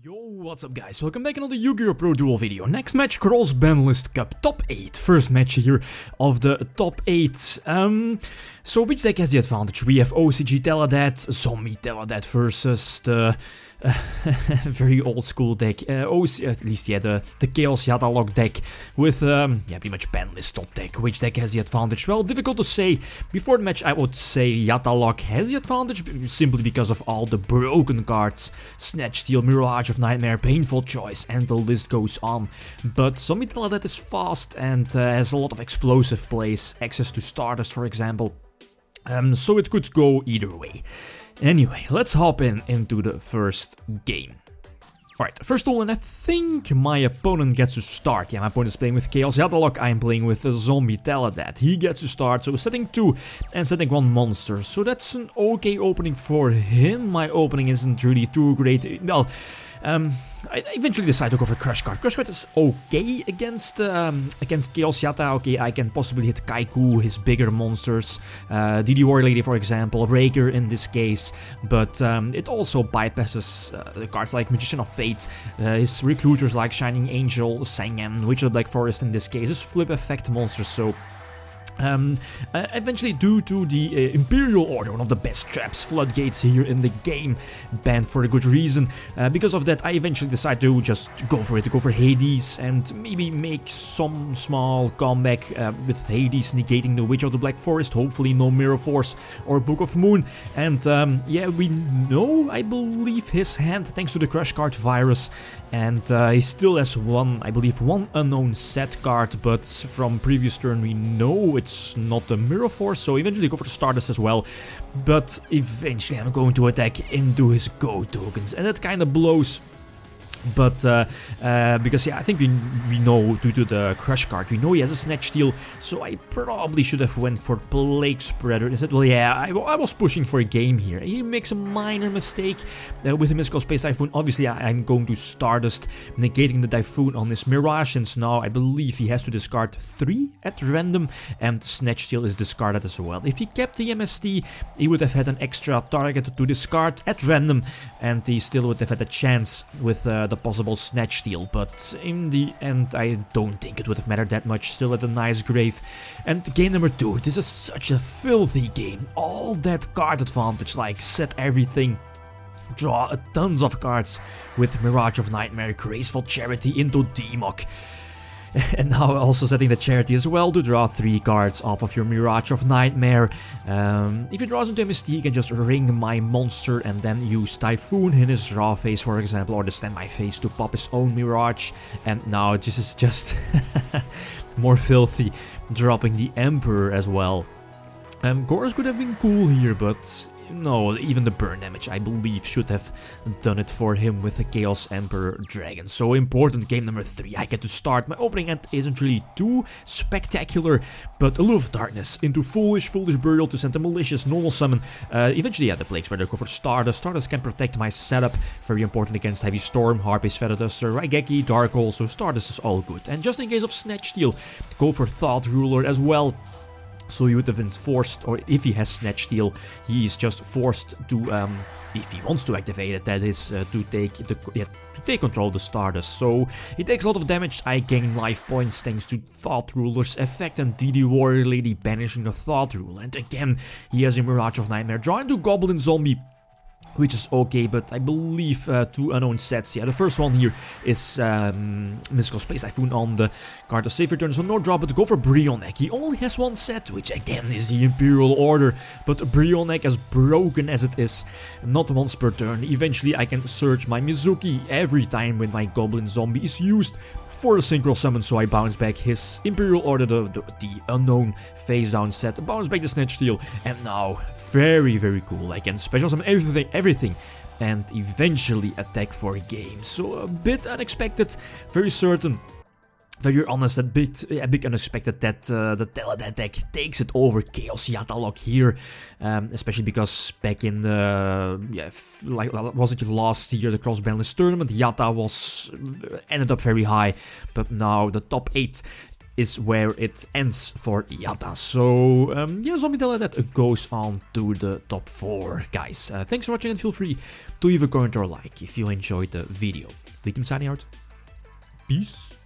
Yo, what's up guys, welcome back another YgoPro duel video. Next match, Cross-Banlist Cup, top 8. First match here of the top 8. So which deck has the advantage? We have Kin-Tele-Undead, Zombie Tele-Undead versus the very old school deck, at least yeah, the Chaos Yata lock deck with yeah, pretty much Banlist top deck. Which deck has the advantage? Well, difficult to say. Before the match I would say Yata lock has the advantage simply because of all the broken cards. Snatch, Steal, Mirage of Nightmare, Painful Choice, and the list goes on. But Zombie Tele-Undead is fast and has a lot of explosive plays, access to starters for example. So it could go either way. Anyway, let's hop into the first game. Alright, first duel, and I think my opponent gets to start. Yeah, my opponent is playing with Chaos Yata lock, I'm playing with Zombie Tele-Undead. He gets to start, so setting 2 and setting 1 monster. So that's an okay opening for him. My opening isn't really too great. Well, I eventually decide to go for Crush Card. Crush Card is okay against Chaos Yata. Okay, I can possibly hit Kaiku, his bigger monsters, DD Warrior Lady for example, Breaker in this case, but it also bypasses the cards like Magician of Fate, his recruiters like Shining Angel, Sangan, Witch of the Black Forest in this case, his flip effect monsters, so... eventually due to the Imperial Order, one of the best traps, floodgates here in the game, banned for a good reason. Because of that I eventually decide to just go for it, to go for Hades and maybe make some small comeback with Hades negating the Witch of the Black Forest, hopefully no Mirror Force or Book of Moon. And yeah, we know, I believe, his hand thanks to the Crush Card virus, and he still has I believe one unknown set card, but from previous turn we know it's not the Mirror Force, so eventually go for the starters as well. But eventually I'm going to attack into his Go tokens, and that kind of blows. But because yeah, I think we know due to the Crush Card, we know he has a Snatch Steal, so I probably should have went for Plague Spreader instead. Well, yeah, I was pushing for a game here. He makes a minor mistake with the Mystical Space Typhoon. Obviously, I'm going to Stardust, negating the Typhoon on his Mirage, since now I believe he has to discard 3 at random, and Snatch Steal is discarded as well. If he kept the MST, he would have had an extra target to discard at random, and he still would have had a chance with the possible Snatch Steal, but in the end I don't think it would have mattered that much. Still at a nice grave. And game number 2, this is such a filthy game. All that card advantage, like set everything, draw tons of cards with Mirage of Nightmare, Graceful Charity into Demok. And now also setting the Charity as well to draw 3 cards off of your Mirage of Nightmare. If he draws into MST, he can just ring my monster and then use Typhoon in his draw phase for example, or the standby phase to pop his own Mirage. And now this is just more filthy, dropping the Emperor as well. Chorus could have been cool here, but... no, even the burn damage I believe should have done it for him with the Chaos Emperor Dragon. So important game number 3. I get to start. My opening hand isn't really too spectacular, but Allure of Darkness into Foolish Burial to send a Malicious normal summon. Eventually, yeah, the Plague Spreader go for Stardust. Stardust can protect my setup, very important against Heavy Storm, Harpies, Feather Duster, Raigeki, Dark Hole, so Stardust is all good. And just in case of Snatch Steal, go for Thought Ruler as well. So he would have been forced, or if he has Snatch Steal, he is just forced to, if he wants to activate it, that is to take control of the Stardust. So he takes a lot of damage. I gain life points thanks to Thought Ruler's effect and DD Warrior Lady banishing the Thought Rule. And again, he has a Mirage of Nightmare, draw into Goblin Zombie, which is okay, but I believe 2 unknown sets. Yeah, the first one here is Mystical Space Typhoon on the card of save return, so no draw, but to go for Brionek. He only has 1 set, which again is the Imperial Order, but Brionek, as broken as it is, not once per turn. Eventually I can search my Mizuki every time when my Goblin Zombie is used for a Synchro Summon, so I bounce back his Imperial Order, the unknown face down set, bounce back the Snatch Steal, and now, very cool, I can special summon everything, and eventually attack for a game. So a bit unexpected, very certain. Very honest, a big unexpected that the Tele-Undead deck takes it over Chaos Yata lock here, especially because back in the, was it last year, the Cross-Banlist tournament, Yata ended up very high, but now the top 8 is where it ends for Yata. So yeah, Kin-Tele-Undead goes on to the top 4, guys. Thanks for watching and feel free to leave a comment or like if you enjoyed the video. Lithium signing out. Peace.